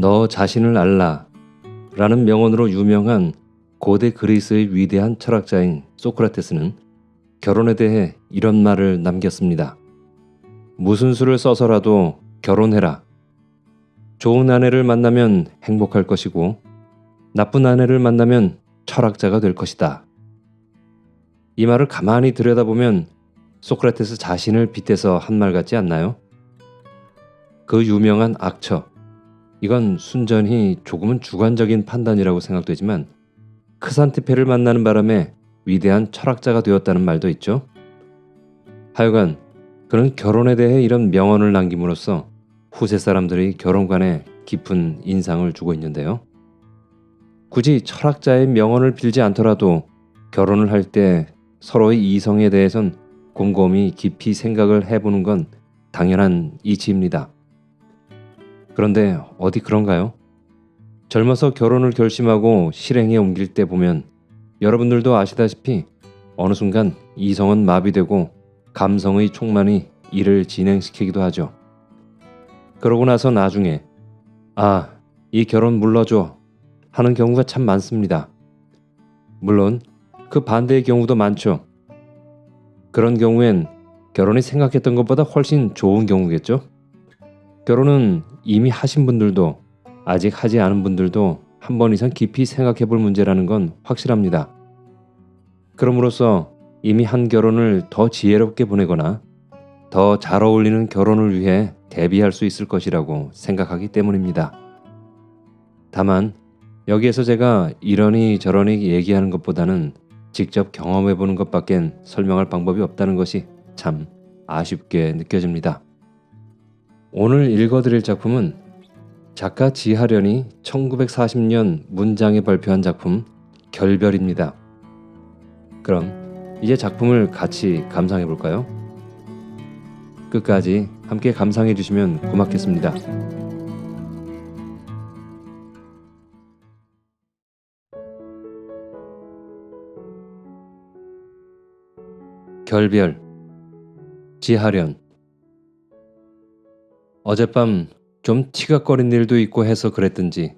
너 자신을 알라 라는 명언으로 유명한 고대 그리스의 위대한 철학자인 소크라테스는 결혼에 대해 이런 말을 남겼습니다. 무슨 수를 써서라도 결혼해라. 좋은 아내를 만나면 행복할 것이고 나쁜 아내를 만나면 철학자가 될 것이다. 이 말을 가만히 들여다보면 소크라테스 자신을 빗대서 한 말 같지 않나요? 그 유명한 악처. 이건 순전히 조금은 주관적인 판단이라고 생각되지만 크산티페를 만나는 바람에 위대한 철학자가 되었다는 말도 있죠. 하여간 그는 결혼에 대해 이런 명언을 남김으로써 후세 사람들의 결혼관에 깊은 인상을 주고 있는데요. 굳이 철학자의 명언을 빌지 않더라도 결혼을 할 때 서로의 이성에 대해선 곰곰이 깊이 생각을 해보는 건 당연한 이치입니다. 그런데 어디 그런가요? 젊어서 결혼을 결심하고 실행에 옮길 때 보면 여러분들도 아시다시피 어느 순간 이성은 마비되고 감성의 촉만이 이를 진행시키기도 하죠. 그러고 나서 나중에 이 결혼 물러줘 하는 경우가 참 많습니다. 물론 그 반대의 경우도 많죠. 그런 경우엔 결혼이 생각했던 것보다 훨씬 좋은 경우겠죠. 결혼은 이미 하신 분들도 아직 하지 않은 분들도 한 번 이상 깊이 생각해 볼 문제라는 건 확실합니다. 그럼으로써 이미 한 결혼을 더 지혜롭게 보내거나 더 잘 어울리는 결혼을 위해 대비할 수 있을 것이라고 생각하기 때문입니다. 다만 여기에서 제가 이러니 저러니 얘기하는 것보다는 직접 경험해 보는 것밖엔 설명할 방법이 없다는 것이 참 아쉽게 느껴집니다. 오늘 읽어드릴 작품은 작가 지하련이 1940년 문장에 발표한 작품 결별입니다. 그럼 이제 작품을 같이 감상해 볼까요? 끝까지 함께 감상해 주시면 고맙겠습니다. 결별. 지하련. 어젯밤 좀 티격거린 일도 있고 해서 그랬든지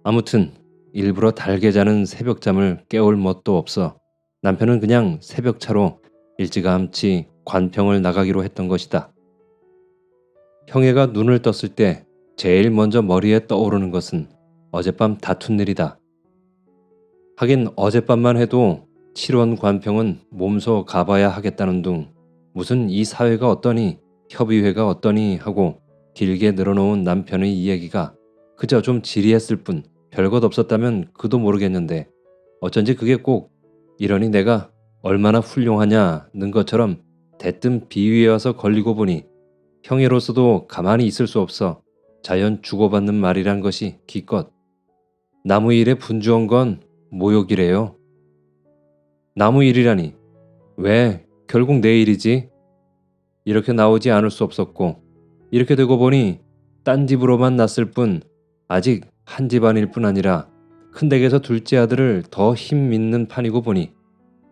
아무튼 일부러 달게 자는 새벽잠을 깨울 멋도 없어 남편은 그냥 새벽차로 일찌감치 관평을 나가기로 했던 것이다. 형애가 눈을 떴을 때 제일 먼저 머리에 떠오르는 것은 어젯밤 다툰 일이다. 하긴 어젯밤만 해도 7원 관평은 몸소 가봐야 하겠다는 둥 무슨 이 사회가 어떠니 협의회가 어떠니 하고 길게 늘어놓은 남편의 이야기가 그저 좀 지리했을 뿐 별것 없었다면 그도 모르겠는데 어쩐지 그게 꼭 이러니 내가 얼마나 훌륭하냐는 것처럼 대뜸 비위에 와서 걸리고 보니 형애로서도 가만히 있을 수 없어 자연 주고받는 말이란 것이 기껏 나무 일에 분주한 건 모욕이래요. 나무 일이라니 왜 결국 내 일이지? 이렇게 나오지 않을 수 없었고 이렇게 되고 보니 딴 집으로만 났을 뿐 아직 한 집안일 뿐 아니라 큰 댁에서 둘째 아들을 더 힘 믿는 판이고 보니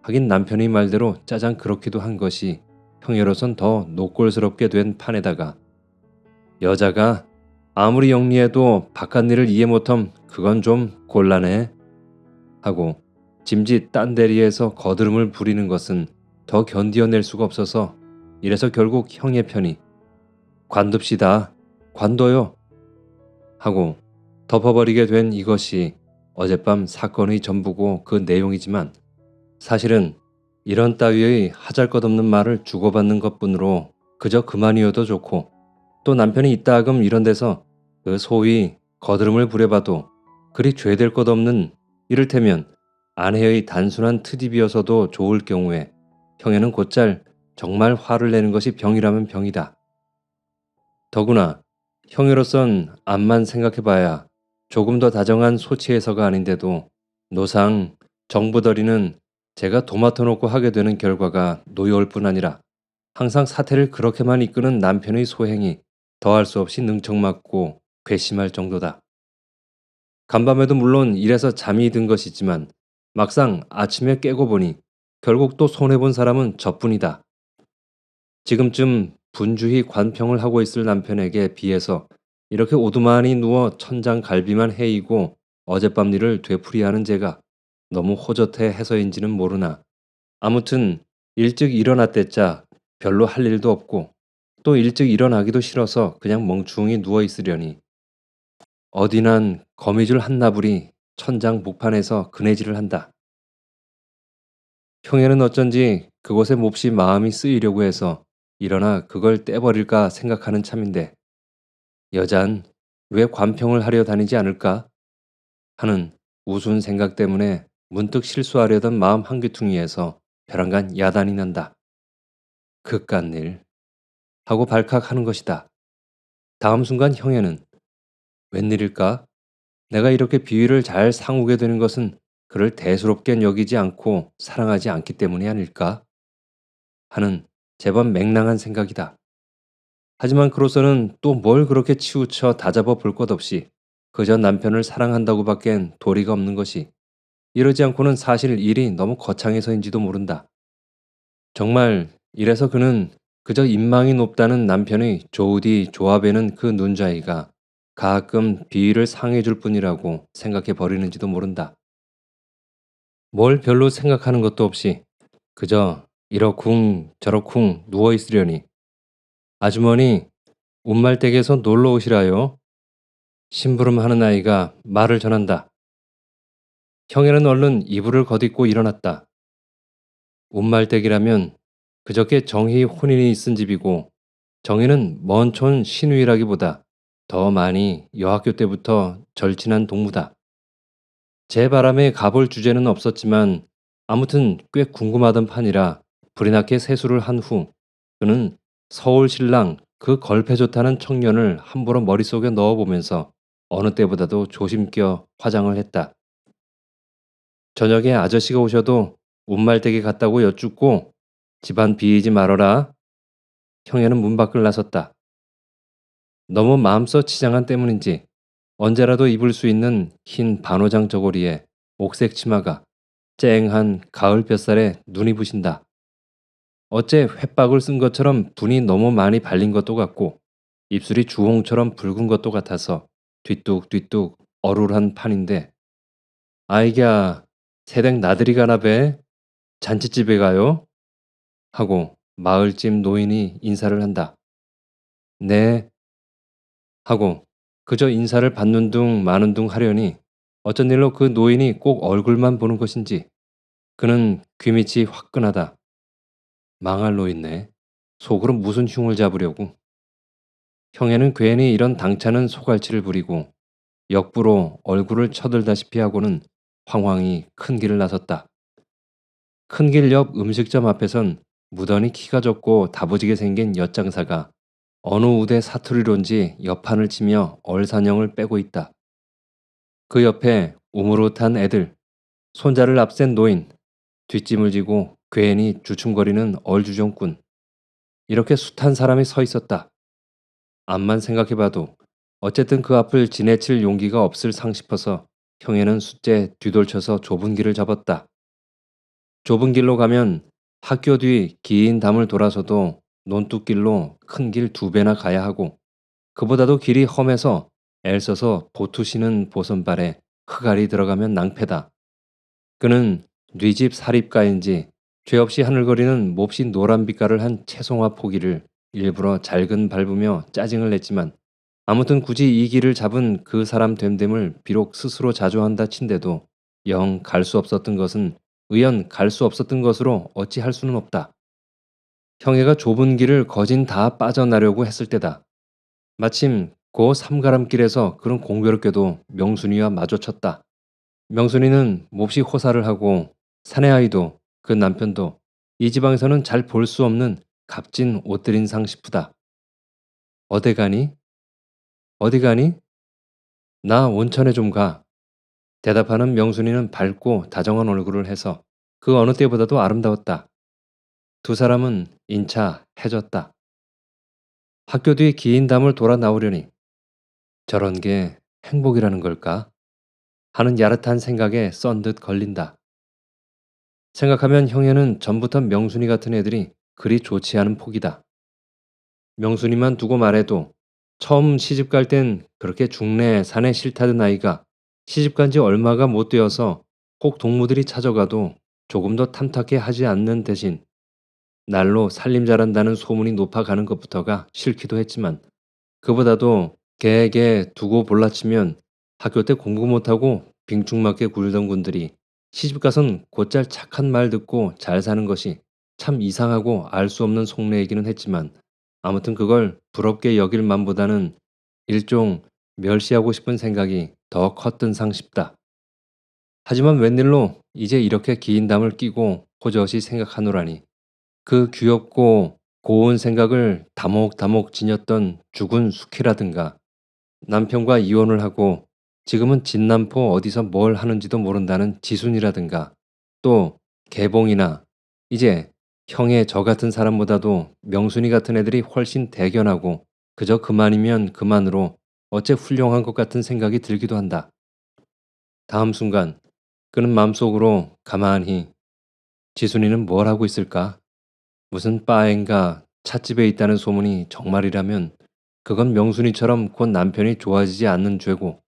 하긴 남편의 말대로 짜장 그렇기도 한 것이 형애로선 더 노골스럽게 된 판에다가 여자가 아무리 영리해도 바깥 일을 이해 못함 그건 좀 곤란해 하고 짐짓 딴 대리에서 거드름을 부리는 것은 더 견디어낼 수가 없어서 이래서 결국 형의 편이 관둡시다. 관둬요. 하고 덮어버리게 된 이것이 어젯밤 사건의 전부고 그 내용이지만 사실은 이런 따위의 하잘것없는 말을 주고받는 것뿐으로 그저 그만이어도 좋고 또 남편이 이따금 이런 데서 그 소위 거드름을 부려봐도 그리 죄될 것 없는 이를테면 아내의 단순한 트집이어서도 좋을 경우에 형에는 곧잘 정말 화를 내는 것이 병이라면 병이다. 더구나 형으로선 암만 생각해봐야 조금 더 다정한 소치해서가 아닌데도 노상 정부더리는 제가 도맡아 놓고 하게 되는 결과가 노여울 뿐 아니라 항상 사태를 그렇게만 이끄는 남편의 소행이 더할 수 없이 능청맞고 괘씸할 정도다. 간밤에도 물론 이래서 잠이 든 것이지만 막상 아침에 깨고 보니 결국 또 손해본 사람은 저뿐이다. 지금쯤 분주히 관평을 하고 있을 남편에게 비해서 이렇게 오두만이 누워 천장 갈비만 헤이고 어젯밤 일을 되풀이하는 제가 너무 호젓해 해서인지는 모르나 아무튼 일찍 일어났댔자 별로 할 일도 없고 또 일찍 일어나기도 싫어서 그냥 멍충이 누워 있으려니 어디난 거미줄 한 나불이 천장 복판에서 그네질을 한다. 형에는 어쩐지 그곳에 몹시 마음이 쓰이려고 해서 일어나 그걸 떼버릴까 생각하는 참인데 여잔 왜 관평을 하려 다니지 않을까 하는 우스운 생각 때문에 문득 실수하려던 마음 한귀퉁이에서 벼랑간 야단이 난다. 그깟 일 하고 발칵하는 것이다. 다음 순간 형에는 웬일일까? 내가 이렇게 비위를 잘 상우게 되는 것은 그를 대수롭게 여기지 않고 사랑하지 않기 때문이 아닐까? 하는 제법 맹랑한 생각이다. 하지만 그로서는 또 뭘 그렇게 치우쳐 다잡아 볼 것 없이 그저 남편을 사랑한다고 밖엔 도리가 없는 것이 이러지 않고는 사실 일이 너무 거창해서인지도 모른다. 정말 이래서 그는 그저 인망이 높다는 남편의 조우디 조합에는 그 눈자이가 가끔 비위를 상해 줄 뿐이라고 생각해 버리는지도 모른다. 뭘 별로 생각하는 것도 없이 그저 이러쿵 저러쿵 누워 있으려니 아주머니 운말댁에서 놀러 오시라요. 심부름하는 아이가 말을 전한다. 형에는 얼른 이불을 걷입고 일어났다. 운말댁이라면 그저께 정희 혼인이 있은 집이고 정희는 먼 촌 시누이라기보다 더 많이 여학교 때부터 절친한 동무다. 제 바람에 가볼 주제는 없었지만 아무튼 꽤 궁금하던 판이라 불이 나게 세수를 한 후 그는 서울 신랑 그 걸패 좋다는 청년을 함부로 머릿속에 넣어보면서 어느 때보다도 조심껴 화장을 했다. 저녁에 아저씨가 오셔도 운말댁에 갔다고 여쭙고 집안 비이지 말어라. 형애는 문 밖을 나섰다. 너무 마음써 치장한 때문인지 언제라도 입을 수 있는 흰 반호장 저고리에 옥색 치마가 쨍한 가을 볕살에 눈이 부신다. 어째 횟박을 쓴 것처럼 분이 너무 많이 발린 것도 같고 입술이 주홍처럼 붉은 것도 같아서 뒤뚝뒤뚝 어룰한 판인데 아이랴 새댁 나들이 가나 배 잔치집에 가요? 하고 마을집 노인이 인사를 한다. 네 하고 그저 인사를 받는 둥 마는 둥 하려니 어쩐 일로 그 노인이 꼭 얼굴만 보는 것인지 그는 귀밑이 화끈하다. 망할 노인네. 속으로 무슨 흉을 잡으려고. 형에는 괜히 이런 당차는 소갈치를 부리고 역부로 얼굴을 쳐들다시피 하고는 황황히 큰 길을 나섰다. 큰 길 옆 음식점 앞에선 무던히 키가 적고 다부지게 생긴 엿장사가 어느 우대 사투리론지 옆판을 치며 얼사냥을 빼고 있다. 그 옆에 우무릇한 애들, 손자를 앞센 노인, 뒷짐을 지고 괜히 주춤거리는 얼주정꾼. 이렇게 숱한 사람이 서 있었다. 암만 생각해봐도 어쨌든 그 앞을 지내칠 용기가 없을 상 싶어서 형에는 숫째 뒤돌쳐서 좁은 길을 잡았다. 좁은 길로 가면 학교 뒤 긴 담을 돌아서도 논뚝길로 큰 길 두 배나 가야 하고 그보다도 길이 험해서 애써서 보투시는 보선발에 흑알이 들어가면 낭패다. 그는 뉘집 사립가인지 죄 없이 하늘거리는 몹시 노란 빛깔을 한 채송화 포기를 일부러 잘근 밟으며 짜증을 냈지만 아무튼 굳이 이 길을 잡은 그 사람 됨됨을 비록 스스로 자조한다 친데도 영 갈 수 없었던 것은 의연 갈 수 없었던 것으로 어찌 할 수는 없다. 형애가 좁은 길을 거진 다 빠져나려고 했을 때다. 마침 그 삼가람길에서 그런 공교롭게도 명순이와 마주쳤다. 명순이는 몹시 호사를 하고 사내아이도 그 남편도 이 지방에서는 잘 볼 수 없는 값진 옷들인 상 싶으다. 어디 가니? 어디 가니? 나 온천에 좀 가. 대답하는 명순이는 밝고 다정한 얼굴을 해서 그 어느 때보다도 아름다웠다. 두 사람은 인차 해졌다. 학교 뒤 긴 담을 돌아 나오려니 저런 게 행복이라는 걸까? 하는 야릇한 생각에 썬 듯 걸린다. 생각하면 형에는 전부터 명순이 같은 애들이 그리 좋지 않은 폭이다. 명순이만 두고 말해도 처음 시집 갈 땐 그렇게 중내 산에 싫다던 아이가 시집 간 지 얼마가 못 되어서 혹 동무들이 찾아가도 조금 더 탐탁해 하지 않는 대신 날로 살림 잘한다는 소문이 높아가는 것부터가 싫기도 했지만 그보다도 개에게 두고 볼라치면 학교 때 공부 못하고 빙충맞게 굴던 군들이 시집가선 곧잘 착한 말 듣고 잘 사는 것이 참 이상하고 알 수 없는 속내이기는 했지만 아무튼 그걸 부럽게 여길 만보다는 일종 멸시하고 싶은 생각이 더 컸던상 싶다. 하지만 웬일로 이제 이렇게 긴 담을 끼고 호젓이 생각하노라니 그 귀엽고 고운 생각을 다목다목 지녔던 죽은 숙희라든가 남편과 이혼을 하고 지금은 진남포 어디서 뭘 하는지도 모른다는 지순이라든가 또 개봉이나 이제 형의 저 같은 사람보다도 명순이 같은 애들이 훨씬 대견하고 그저 그만이면 그만으로 어째 훌륭한 것 같은 생각이 들기도 한다. 다음 순간 그는 마음속으로 가만히 지순이는 뭘 하고 있을까? 무슨 바엔가 찻집에 있다는 소문이 정말이라면 그건 명순이처럼 곧 남편이 좋아지지 않는 죄고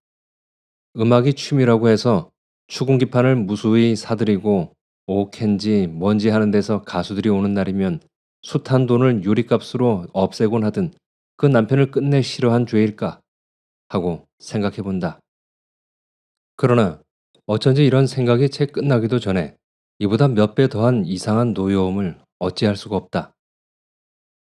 음악이 취미라고 해서 추궁기판을 무수히 사들이고 오캔지 뭔지 하는 데서 가수들이 오는 날이면 숱한 돈을 유리값으로 없애곤 하든 그 남편을 끝내 싫어한 죄일까 하고 생각해 본다. 그러나 어쩐지 이런 생각이 채 끝나기도 전에 이보다 몇 배 더한 이상한 노여움을 어찌할 수가 없다.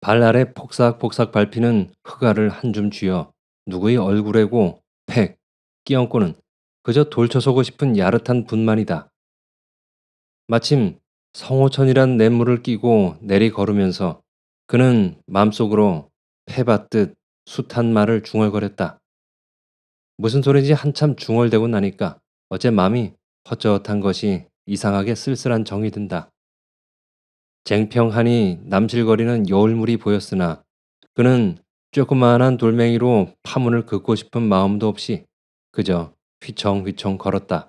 발 아래 폭삭폭삭 밟히는 흑알을 한 줌 쥐어 누구의 얼굴에고 팩 끼얹고는 그저 돌쳐서고 싶은 야릇한 분만이다. 마침 성호천이란 냇물을 끼고 내리 걸으면서 그는 맘속으로 패받듯 숱한 말을 중얼거렸다. 무슨 소리인지 한참 중얼대고 나니까 어째 맘이 헛젓한 것이 이상하게 쓸쓸한 정이 든다. 쟁평하니 남실거리는 여울물이 보였으나 그는 조그마한 돌멩이로 파문을 긋고 싶은 마음도 없이 그저 휘청휘청 걸었다.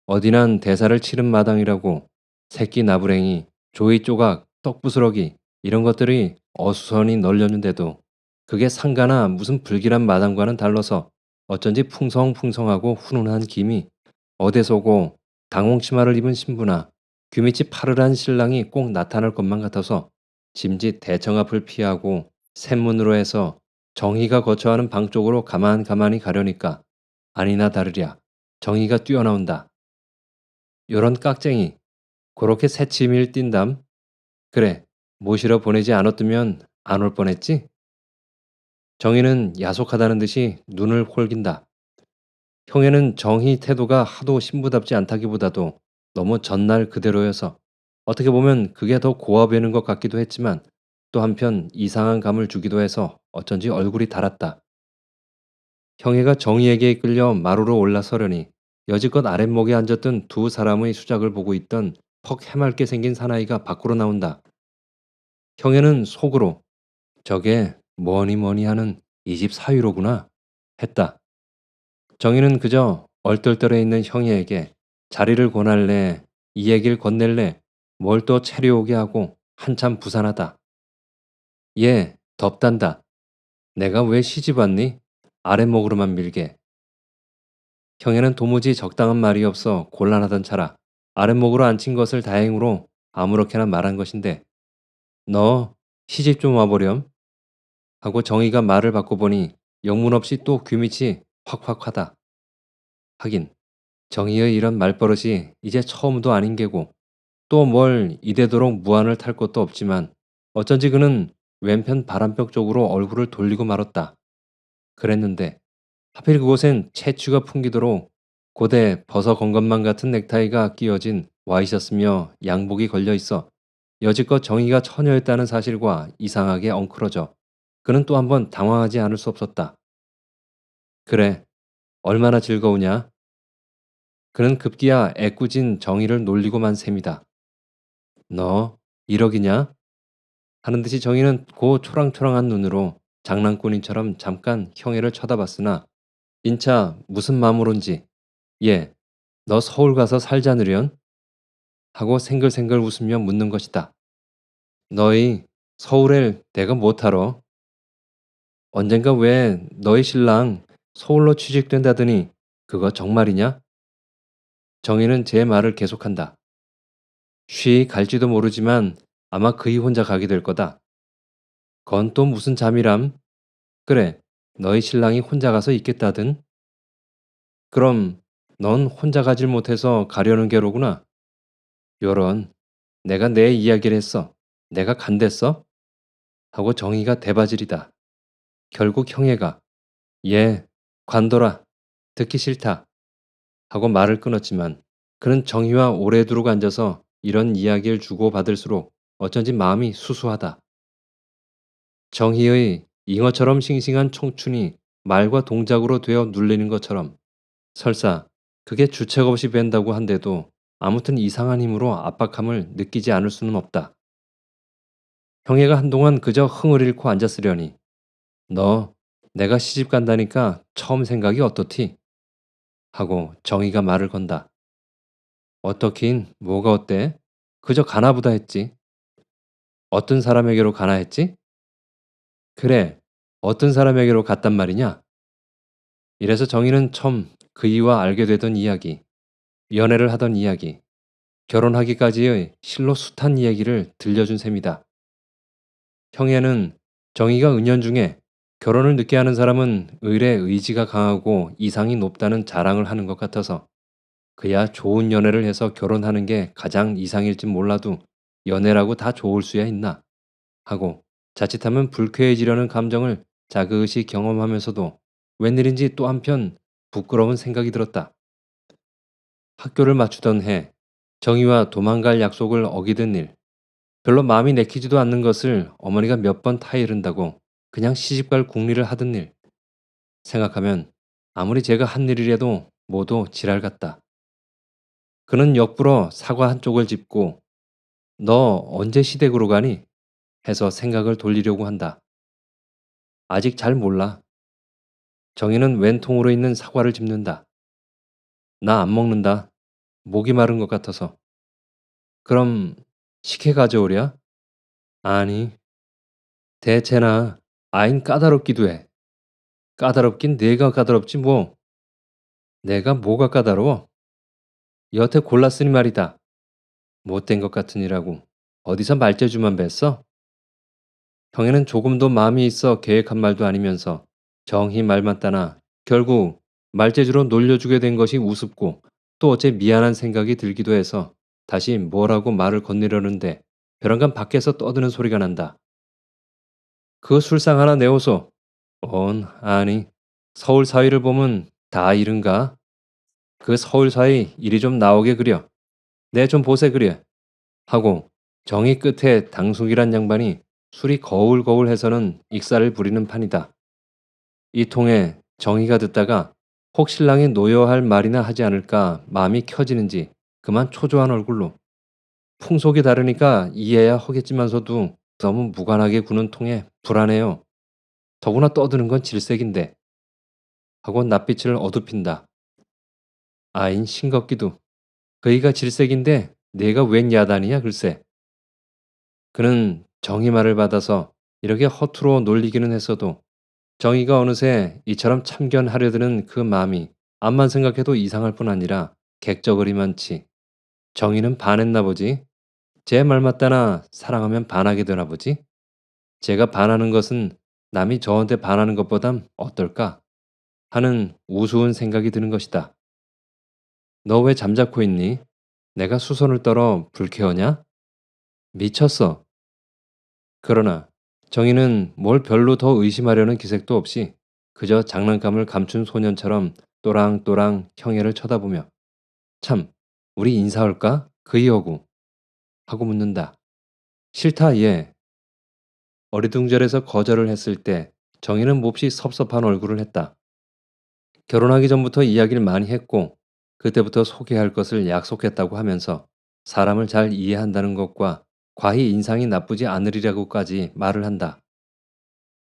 어디난 대사를 치른 마당이라고 새끼 나부랭이, 조이 조각, 떡부스러기 이런 것들이 어수선히 널렸는데도 그게 상가나 무슨 불길한 마당과는 달라서 어쩐지 풍성풍성하고 훈훈한 김이 어디서고 당홍치마를 입은 신부나 귀밑이 파르란 신랑이 꼭 나타날 것만 같아서 짐짓 대청 앞을 피하고 샘문으로 해서 정희가 거처하는 방 쪽으로 가만가만히 가려니까 아니나 다르랴 정희가 뛰어나온다. 요런 깍쟁이 그렇게 새침일 띈담? 그래 모시러 보내지 않았으면 안 올 뻔했지? 정희는 야속하다는 듯이 눈을 홀긴다. 형에는 정희 태도가 하도 신부답지 않다기보다도 너무 전날 그대로여서 어떻게 보면 그게 더 고와 보이는 것 같기도 했지만 또 한편 이상한 감을 주기도 해서 어쩐지 얼굴이 달았다. 형애가 정희에게 이끌려 마루로 올라서려니 여지껏 아랫목에 앉았던 두 사람의 수작을 보고 있던 퍽 해맑게 생긴 사나이가 밖으로 나온다. 형애는 속으로 저게 뭐니 뭐니 하는 이 집 사위로구나 했다. 정희는 그저 얼떨떨해 있는 형애에게 자리를 권할래 이 얘기를 건넬래 뭘 또 차려오게 하고 한참 부산하다. 얘 덥단다. 내가 왜 시집 왔니? 아랫목으로만 밀게. 형에는 도무지 적당한 말이 없어 곤란하던 차라 아랫목으로 앉힌 것을 다행으로 아무렇게나 말한 것인데 너 시집 좀 와보렴 하고 정의가 말을 바꿔보니 영문 없이 또 귀밑이 확확하다. 하긴 정의의 이런 말버릇이 이제 처음도 아닌 게고 또 뭘 이대도록 무안을 탈 것도 없지만 어쩐지 그는 왼편 바람벽 쪽으로 얼굴을 돌리고 말았다. 그랬는데 하필 그곳엔 채취가 풍기도록 고대 버섯 건것만 같은 넥타이가 끼어진 와이셔츠며 양복이 걸려 있어 여지껏 정의가 처녀였다는 사실과 이상하게 엉클어져 그는 또 한번 당황하지 않을 수 없었다. 그래, 얼마나 즐거우냐? 그는 급기야 애꿎은 정의를 놀리고만 셈이다. 너 1억이냐? 하는 듯이 정의는 고 초랑초랑한 눈으로 장난꾼이처럼 잠깐 형애를 쳐다봤으나 인차 무슨 마음으론지 예, 너 서울 가서 살자느련? 하고 생글생글 웃으며 묻는 것이다. 너희 서울엘 내가 못하러? 언젠가 왜 너희 신랑 서울로 취직된다더니 그거 정말이냐? 정희는 제 말을 계속한다. 쉬 갈지도 모르지만 아마 그이 혼자 가게 될 거다. 그건 또 무슨 잠이람? 그래, 너희 신랑이 혼자 가서 있겠다든? 그럼 넌 혼자 가질 못해서 가려는 게로구나. 요런, 내가 내 이야기를 했어. 내가 간댔어? 하고 정희가 대바질이다. 결국 형애가 예, 관둬라. 듣기 싫다. 하고 말을 끊었지만 그는 정희와 오래 두고 앉아서 이런 이야기를 주고받을수록 어쩐지 마음이 수수하다. 정희의 잉어처럼 싱싱한 청춘이 말과 동작으로 되어 눌리는 것처럼 설사 그게 주책 없이 밴다고 한데도 아무튼 이상한 힘으로 압박함을 느끼지 않을 수는 없다. 형애가 한동안 그저 흥을 잃고 앉았으려니 너 내가 시집 간다니까 처음 생각이 어떻디? 하고 정희가 말을 건다. 어떻긴 뭐가 어때? 그저 가나보다 했지. 어떤 사람에게로 가나 했지? 그래, 어떤 사람에게로 갔단 말이냐? 이래서 정희는 처음 그이와 알게 되던 이야기, 연애를 하던 이야기, 결혼하기까지의 실로 숱한 이야기를 들려준 셈이다. 형애는 정희가 은연중에 결혼을 늦게 하는 사람은 의례 의지가 강하고 이상이 높다는 자랑을 하는 것 같아서 그야 좋은 연애를 해서 결혼하는 게 가장 이상일진 몰라도 연애라고 다 좋을 수야 있나 하고 자칫하면 불쾌해지려는 감정을 자그시 경험하면서도 웬일인지 또 한편 부끄러운 생각이 들었다. 학교를 마치던 해 정희와 도망갈 약속을 어기던 일, 별로 마음이 내키지도 않는 것을 어머니가 몇 번 타이른다고 그냥 시집갈 궁리를 하던 일, 생각하면 아무리 제가 한 일이라도 모두 지랄 같다. 그는 역불어 사과 한 쪽을 짚고 너 언제 시댁으로 가니? 해서 생각을 돌리려고 한다. 아직 잘 몰라. 정희는 왼통으로 있는 사과를 짚는다. 나 안 먹는다. 목이 마른 것 같아서. 그럼 식혜 가져오랴? 아니, 대체나 아인 까다롭기도 해. 까다롭긴 내가 까다롭지 뭐. 내가 뭐가 까다로워? 여태 골랐으니 말이다. 못된 것 같으니라고. 어디서 말재주만 뱄어? 형에는 조금도 마음이 있어 계획한 말도 아니면서 정희 말만 따나 결국 말재주로 놀려주게 된 것이 우습고 또 어째 미안한 생각이 들기도 해서 다시 뭐라고 말을 건네려는데 벼랑간 밖에서 떠드는 소리가 난다. 그 술상 하나 내오소. 아니. 서울 사위를 보면 다 이른가? 그 서울 사위 이리 좀 나오게 그려. 내 좀 보세 그려. 하고 정이 끝에 당숙이란 양반이 술이 거울거울해서는 익사를 부리는 판이다. 이 통에 정의가 듣다가 혹 신랑이 노여할 말이나 하지 않을까 마음이 켜지는지 그만 초조한 얼굴로 풍속이 다르니까 이해야 하겠지만서도 너무 무관하게 구는 통에 불안해요. 더구나 떠드는 건 질색인데 하고 낯빛을 어둡힌다. 아인 싱겁기도 그이가 질색인데 내가 웬 야단이야 글쎄. 그는 정의 말을 받아서 이렇게 허투루 놀리기는 했어도 정의가 어느새 이처럼 참견하려 드는 그 마음이 암만 생각해도 이상할 뿐 아니라 객적거리만치 정의는 반했나 보지. 제 말 맞다나 사랑하면 반하게 되나 보지. 제가 반하는 것은 남이 저한테 반하는 것보단 어떨까 하는 우스운 생각이 드는 것이다. 너 왜 잠자코 있니? 내가 수선을 떨어 불쾌하냐? 미쳤어. 그러나 정희는 뭘 별로 더 의심하려는 기색도 없이 그저 장난감을 감춘 소년처럼 또랑또랑 형애를 쳐다보며 참 우리 인사할까? 그이어구 하고 묻는다. 싫다 얘. 어리둥절해서 거절을 했을 때 정희는 몹시 섭섭한 얼굴을 했다. 결혼하기 전부터 이야기를 많이 했고 그때부터 소개할 것을 약속했다고 하면서 사람을 잘 이해한다는 것과 과히 인상이 나쁘지 않으리라고까지 말을 한다.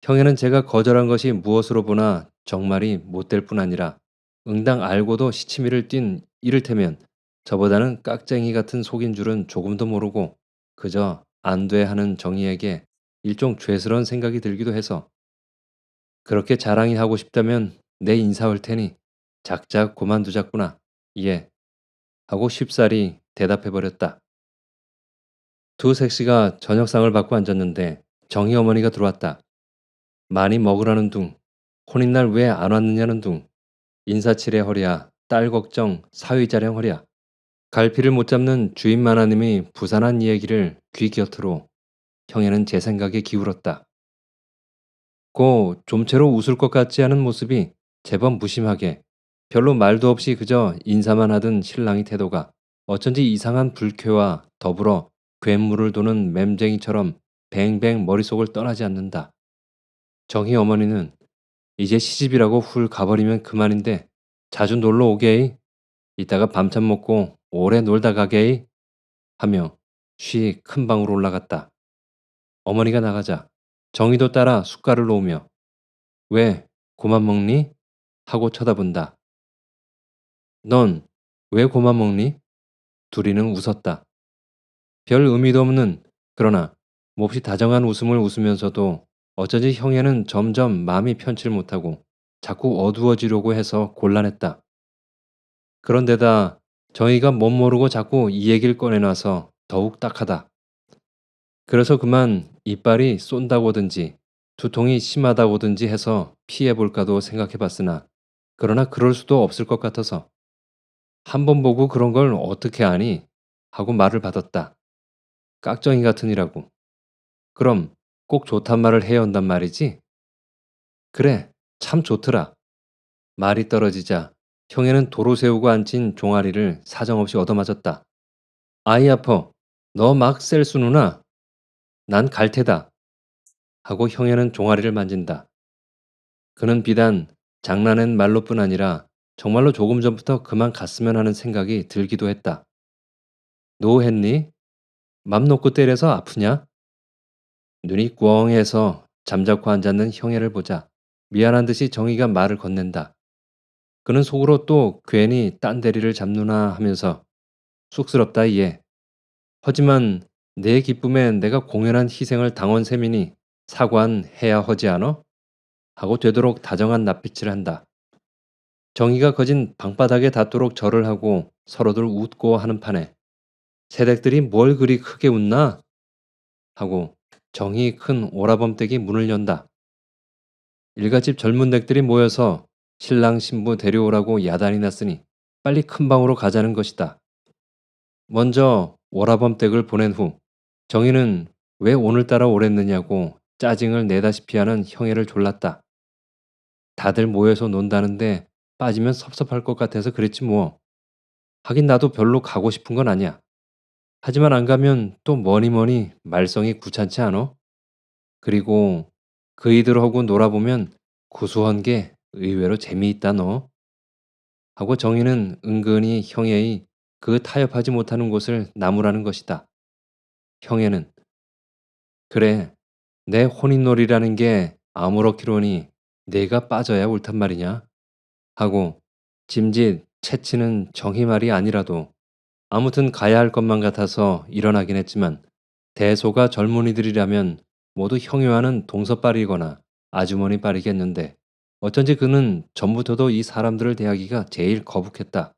형에는 제가 거절한 것이 무엇으로 보나 정말이 못될 뿐 아니라 응당 알고도 시치미를 띤 이를테면 저보다는 깍쟁이 같은 속인 줄은 조금도 모르고 그저 안 돼 하는 정의에게 일종 죄스러운 생각이 들기도 해서 그렇게 자랑이 하고 싶다면 내 인사할 테니 작작 그만두자꾸나. 예. 하고 쉽사리 대답해 버렸다. 두 색시가 저녁상을 받고 앉았는데 정희 어머니가 들어왔다. 많이 먹으라는 둥, 혼인날 왜 안 왔느냐는 둥, 인사치레 허랴, 딸 걱정, 사위자랑 허랴. 갈피를 못 잡는 주인 마나님이 부산한 이야기를 귀 곁으로 형에는 제 생각에 기울었다. 고 좀채로 웃을 것 같지 않은 모습이 제법 무심하게 별로 말도 없이 그저 인사만 하던 신랑의 태도가 어쩐지 이상한 불쾌와 더불어 괴물을 도는 맴쟁이처럼 뱅뱅 머릿속을 떠나지 않는다. 정희 어머니는 이제 시집이라고 훌 가버리면 그만인데 자주 놀러 오게이. 이따가 밤참 먹고 오래 놀다 가게이. 하며 쉬 큰 방으로 올라갔다. 어머니가 나가자 정희도 따라 숟갈을 놓으며 왜 고만 먹니? 하고 쳐다본다. 넌 왜 고만 먹니? 둘이는 웃었다. 별 의미도 없는 그러나 몹시 다정한 웃음을 웃으면서도 어쩐지 형에는 점점 마음이 편칠 못하고 자꾸 어두워지려고 해서 곤란했다. 그런데다 정희가 못 모르고 자꾸 이 얘기를 꺼내놔서 더욱 딱하다. 그래서 그만 이빨이 쏜다고든지 두통이 심하다고든지 해서 피해볼까도 생각해봤으나 그러나 그럴 수도 없을 것 같아서 한 번 보고 그런 걸 어떻게 아니? 하고 말을 받았다. 깍정이 같으니라고. 그럼 꼭 좋단 말을 해야 한단 말이지? 그래, 참 좋더라. 말이 떨어지자 형에는 도로 세우고 앉힌 종아리를 사정없이 얻어맞았다. 아이 아퍼, 너 막 셀수누나? 난 갈 테다. 하고 형에는 종아리를 만진다. 그는 비단 장난한 말로뿐 아니라 정말로 조금 전부터 그만 갔으면 하는 생각이 들기도 했다. 노했니? 맘 놓고 때려서 아프냐? 눈이 꽝해서 잠자코 앉았는 형애를 보자 미안한 듯이 정의가 말을 건넨다. 그는 속으로 또 괜히 딴 대리를 잡누나 하면서 쑥스럽다 얘. 하지만 내 기쁨에 내가 공연한 희생을 당한 셈이니 사과해야 하지 않어? 하고 되도록 다정한 낯빛을 한다. 정의가 거진 방바닥에 닿도록 절을 하고 서로들 웃고 하는 판에 새댁들이 뭘 그리 크게 웃나? 하고 정이 큰 오라범댁이 문을 연다. 일갓집 젊은 댁들이 모여서 신랑 신부 데려오라고 야단이 났으니 빨리 큰 방으로 가자는 것이다. 먼저 오라범댁을 보낸 후 정희는 왜 오늘따라 오랬느냐고 짜증을 내다시피 하는 형애를 졸랐다. 다들 모여서 논다는데 빠지면 섭섭할 것 같아서 그랬지 뭐. 하긴 나도 별로 가고 싶은 건 아니야. 하지만 안 가면 또 뭐니뭐니 말썽이 귀찮지 않어? 그리고 그이들하고 놀아보면 구수한 게 의외로 재미있다 너. 하고 정희는 은근히 형애의 그 타협하지 못하는 곳을 나무라는 것이다. 형애는 그래 내 혼인놀이라는 게 아무렇기로니 내가 빠져야 옳단 말이냐 하고 짐짓 채치는 정희 말이 아니라도 아무튼 가야 할 것만 같아서 일어나긴 했지만 대소가 젊은이들이라면 모두 형유와는 동서빨이거나 아주머니 빨이겠는데 어쩐지 그는 전부터도 이 사람들을 대하기가 제일 거북했다.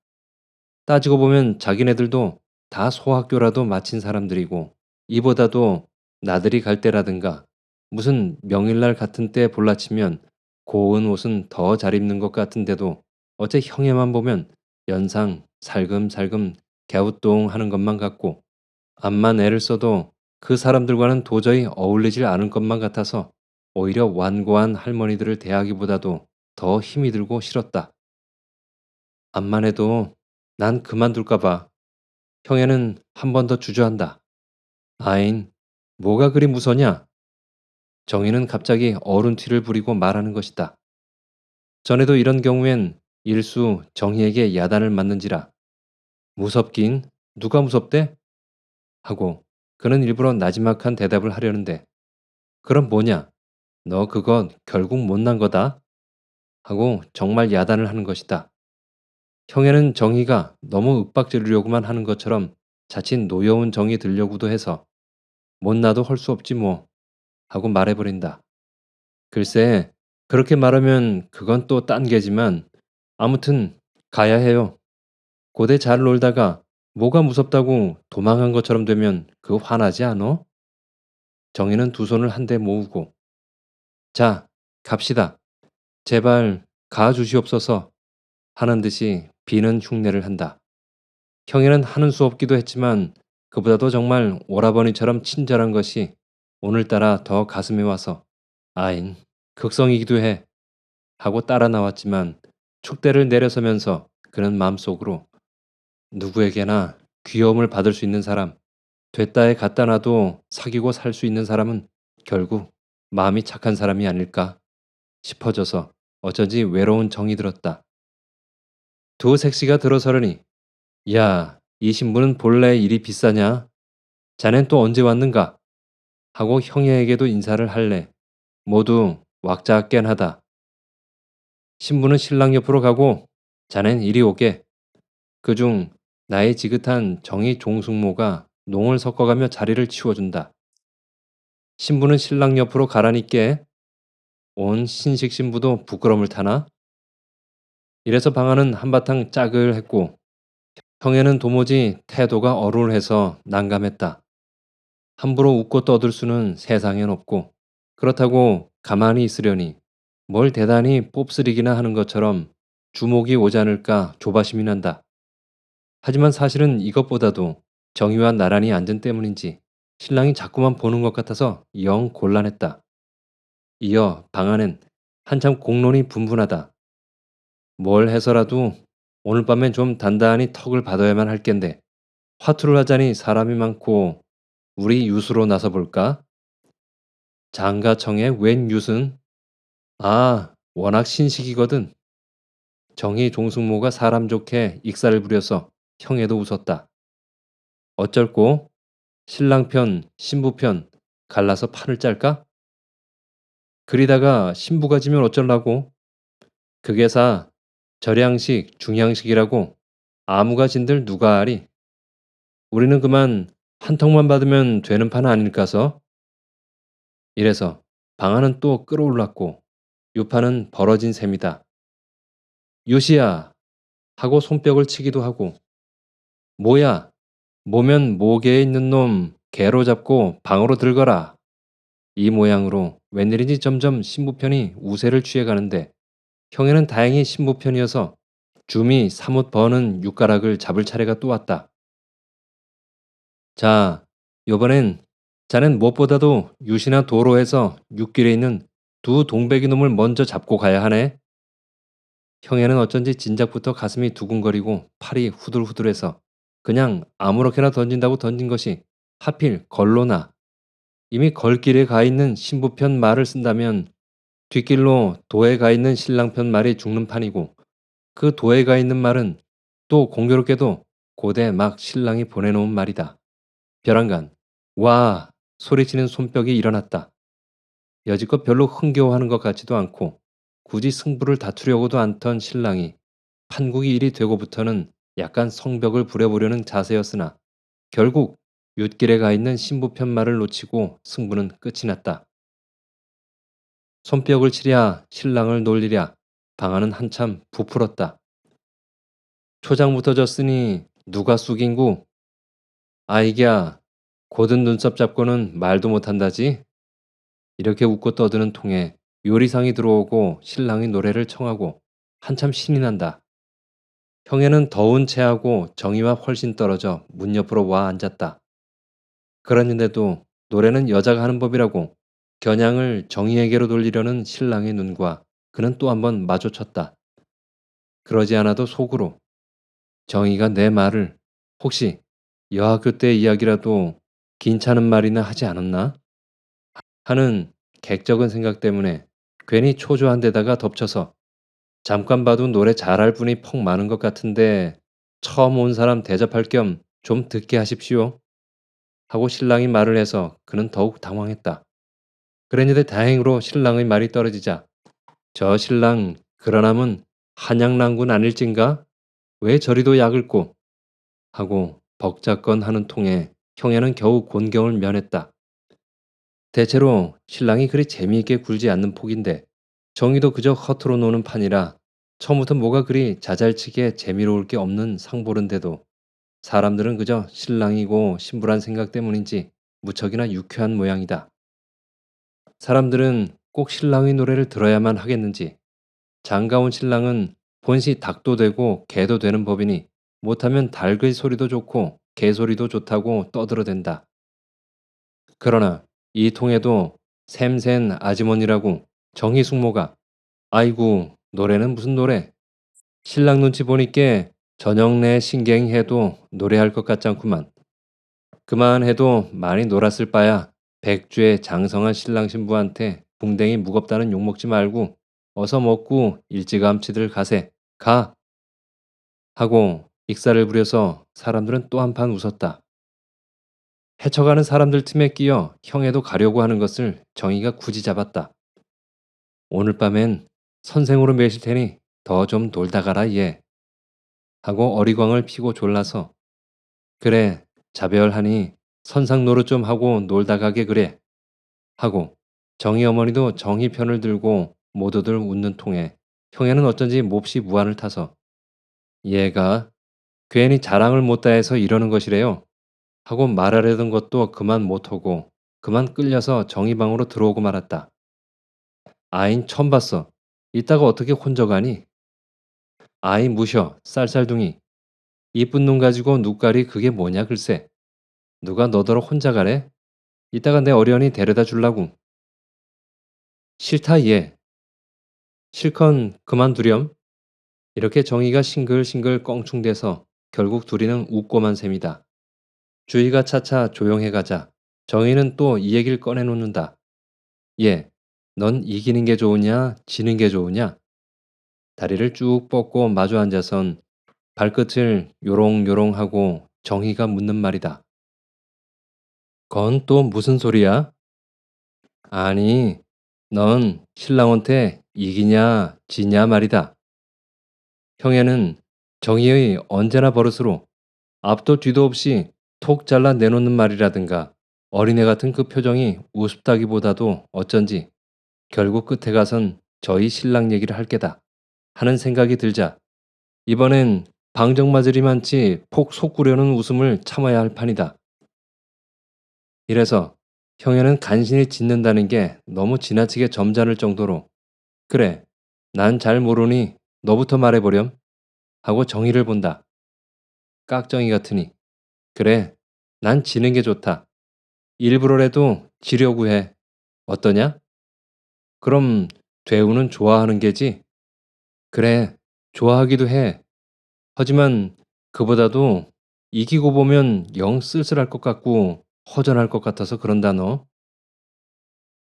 따지고 보면 자기네들도 다 소학교라도 마친 사람들이고 이보다도 나들이 갈 때라든가 무슨 명일날 같은 때 볼라치면 고운 옷은 더 잘 입는 것 같은데도 어째 형애만 보면 연상 살금살금 갸우뚱하는 것만 같고 암만 애를 써도 그 사람들과는 도저히 어울리질 않을 것만 같아서 오히려 완고한 할머니들을 대하기보다도 더 힘이 들고 싫었다. 암만 해도 난 그만둘까봐. 형애는 한 번 더 주저한다. 아인, 뭐가 그리 무서냐? 정희는 갑자기 어른 티를 부리고 말하는 것이다. 전에도 이런 경우엔 일수 정희에게 야단을 맞는지라. 무섭긴 누가 무섭대? 하고 그는 일부러 나지막한 대답을 하려는데 그럼 뭐냐? 너 그거 결국 못난 거다. 하고 정말 야단을 하는 것이다. 형에는 정희가 너무 윽박지르려고만 하는 것처럼 자칫 노여운 정이 들려고도 해서 못나도 할 수 없지 뭐 하고 말해버린다. 글쎄 그렇게 말하면 그건 또 딴 게지만 아무튼 가야 해요. 고대 잘 놀다가 뭐가 무섭다고 도망한 것처럼 되면 그거 화나지 않어? 정희는 두 손을 한데 모으고 자, 갑시다. 제발 가주시옵소서 하는 듯이 비는 흉내를 한다. 형에는 하는 수 없기도 했지만 그보다도 정말 오라버니처럼 친절한 것이 오늘따라 더 가슴에 와서 아인 극성이기도 해 하고 따라 나왔지만 축대를 내려서면서 그는 마음속으로 누구에게나 귀여움을 받을 수 있는 사람, 됐다에 갖다 놔도 사귀고 살 수 있는 사람은 결국 마음이 착한 사람이 아닐까 싶어져서 어쩐지 외로운 정이 들었다. 두 색시가 들어서려니 야, 이 신부는 본래 일이 비싸냐? 자넨 또 언제 왔는가? 하고 형제에게도 인사를 할래. 모두 왁자깨하다. 신부는 신랑 옆으로 가고 자넨 이리 오게. 그중 나이 지긋한 정의 종숙모가 농을 섞어가며 자리를 치워준다. 신부는 신랑 옆으로 가라니께 온 신식 신부도 부끄러움을 타나? 이래서 방안은 한바탕 짜글했고 형에는 도무지 태도가 어눌해서 난감했다. 함부로 웃고 떠들 수는 세상엔 없고 그렇다고 가만히 있으려니 뭘 대단히 뽐쓰리기나 하는 것처럼 주목이 오지 않을까 조바심이 난다. 하지만 사실은 이것보다도 정의와 나란히 앉은 때문인지 신랑이 자꾸만 보는 것 같아서 영 곤란했다. 이어 방 안엔 한참 공론이 분분하다. 뭘 해서라도 오늘 밤엔 좀 단단히 턱을 받아야만 할 겐데 화투를 하자니 사람이 많고 우리 유수로 나서 볼까? 장가청의 웬 유순? 아, 워낙 신식이거든. 정의 종숙모가 사람 좋게 익사를 부려서 형에도 웃었다. 어쩔꼬? 신랑 편, 신부 편 갈라서 판을 짤까? 그리다가 신부가 지면 어쩌려고? 그게사 절양식, 중양식이라고 아무가 진들 누가 아리? 우리는 그만 한 턱만 받으면 되는 판 아닐까서? 이래서 방안은 또 끌어올랐고 유파는 벌어진 셈이다. 유시야 하고 손뼉을 치기도 하고 뭐야 모면 모개에 있는 놈 개로 잡고 방으로 들거라. 이 모양으로 웬일인지 점점 신부편이 우세를 취해가는데 형에는 다행히 신부편이어서 줌이 사뭇 버는 육가락을 잡을 차례가 또 왔다. 자, 요번엔 자넨 무엇보다도 유시나 도로에서 육길에 있는 두 동백이 놈을 먼저 잡고 가야 하네. 형에는 어쩐지 진작부터 가슴이 두근거리고 팔이 후들후들해서 그냥 아무렇게나 던진다고 던진 것이 하필 걸로나 이미 걸길에 가 있는 신부편 말을 쓴다면 뒷길로 도에 가 있는 신랑편 말이 죽는 판이고 그 도에 가 있는 말은 또 공교롭게도 고대 막 신랑이 보내놓은 말이다. 벼랑간 와 소리치는 손뼉이 일어났다. 여지껏 별로 흥겨워하는 것 같지도 않고 굳이 승부를 다투려고도 않던 신랑이 판국이 일이 되고부터는 약간 성벽을 부려보려는 자세였으나 결국 윷길에 가 있는 신부편 말을 놓치고 승부는 끝이 났다. 손뼉을 치랴 신랑을 놀리랴 방안은 한참 부풀었다. 초장부터 졌으니 누가 쑥인구? 아이기야 고든 눈썹 잡고는 말도 못한다지? 이렇게 웃고 떠드는 통에 요리상이 들어오고 신랑이 노래를 청하고 한참 신이 난다. 형에는 더운 체하고 정이와 훨씬 떨어져 문 옆으로 와 앉았다. 그랬는데도 노래는 여자가 하는 법이라고 겨냥을 정희에게로 돌리려는 신랑의 눈과 그는 또 한 번 마주쳤다. 그러지 않아도 속으로 정희가 내 말을 혹시 여학교 때 이야기라도 괜찮은 말이나 하지 않았나? 하는 객적은 생각 때문에 괜히 초조한 데다가 덮쳐서 잠깐 봐도 노래 잘할 분이 퍽 많은 것 같은데 처음 온 사람 대접할 겸 좀 듣게 하십시오. 하고 신랑이 말을 해서 그는 더욱 당황했다. 그랬는데 다행으로 신랑의 말이 떨어지자 저 신랑 그러남은 한양난군 아닐진가? 왜 저리도 약을 꼬? 하고 벅작건 하는 통에 형에는 겨우 곤경을 면했다. 대체로 신랑이 그리 재미있게 굴지 않는 폭인데 정의도 그저 허투루 노는 판이라 처음부터 뭐가 그리 자잘치게 재미로울 게 없는 상보른데도 사람들은 그저 신랑이고 신부란 생각 때문인지 무척이나 유쾌한 모양이다. 사람들은 꼭 신랑의 노래를 들어야만 하겠는지 장가온 신랑은 본시 닭도 되고 개도 되는 법이니 못하면 닭의 소리도 좋고 개 소리도 좋다고 떠들어댄다. 그러나 이 통에도 샘센 아주머니라고 정희 숙모가 아이고 노래는 무슨 노래 신랑 눈치 보니께 저녁 내 신갱해도 노래할 것 같지 않구만. 그만해도 많이 놀았을 바야. 백주에 장성한 신랑 신부한테 붕댕이 무겁다는 욕 먹지 말고 어서 먹고 일찌감치들 가세. 가! 하고 익사를 부려서 사람들은 또 한 판 웃었다. 헤쳐가는 사람들 틈에 끼어 형에도 가려고 하는 것을 정의가 굳이 잡았다. 오늘 밤엔 선생으로 매실 테니 더 좀 놀다 가라 얘. 하고 어리광을 피고 졸라서 그래 자별하니 선상 노릇 좀 하고 놀다 가게 그래. 하고 정희 어머니도 정희 편을 들고 모두들 웃는 통에 형에는 어쩐지 몹시 무안을 타서 얘가 괜히 자랑을 못다 해서 이러는 것이래요. 하고 말하려던 것도 그만 못하고 그만 끌려서 정희 방으로 들어오고 말았다. 아인 처음 봤어. 이따가 어떻게 혼자 가니? 아이 무셔 쌀쌀둥이. 이쁜 눈 가지고 눈깔이 그게 뭐냐 글쎄. 누가 너더러 혼자 가래? 이따가 내 어련히 데려다 줄라고. 싫다 얘. 실컨 그만두렴. 이렇게 정의가 싱글싱글 껑충대서 결국 둘이는 웃고만 셈이다. 주희가 차차 조용해 가자 정의는 또 이 얘기를 꺼내놓는다. 얘, 넌 이기는 게 좋으냐, 지는 게 좋으냐? 다리를 쭉 뻗고 마주 앉아선 발끝을 요롱요롱하고 정희가 묻는 말이다. 건 또 무슨 소리야? 아니, 넌 신랑한테 이기냐, 지냐 말이다. 형애는 정의의 언제나 버릇으로 앞도 뒤도 없이 톡 잘라 내놓는 말이라든가 어린애 같은 그 표정이 우습다기보다도 어쩐지 결국 끝에 가선 저희 신랑 얘기를 할 게다 하는 생각이 들자 이번엔 방정맞으리만치 폭 솟구려는 웃음을 참아야 할 판이다. 이래서 형애는 간신히 짓는다는 게 너무 지나치게 점잖을 정도로 그래 난 잘 모르니 너부터 말해보렴 하고 정의를 본다. 깍정이 같으니 그래 난 지는 게 좋다. 일부러라도 지려고 해. 어떠냐? 그럼 대우는 좋아하는 게지? 그래 좋아하기도 해. 하지만 그보다도 이기고 보면 영 쓸쓸할 것 같고 허전할 것 같아서 그런다 너.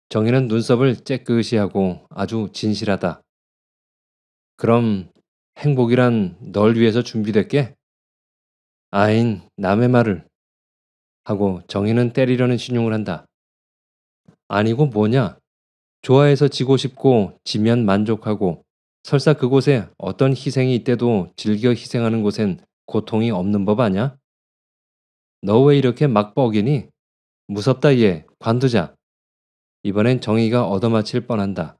정희는 눈썹을 째끗이 하고 아주 진실하다. 그럼 행복이란 널 위해서 준비됐게? 아인 남의 말을 하고 정희는 때리려는 신용을 한다. 아니고 뭐냐? 좋아해서 지고 싶고 지면 만족하고 설사 그곳에 어떤 희생이 있대도 즐겨 희생하는 곳엔 고통이 없는 법 아냐? 너 왜 이렇게 막 뻐기니? 무섭다 얘 관두자. 이번엔 정의가 얻어맞힐 뻔한다.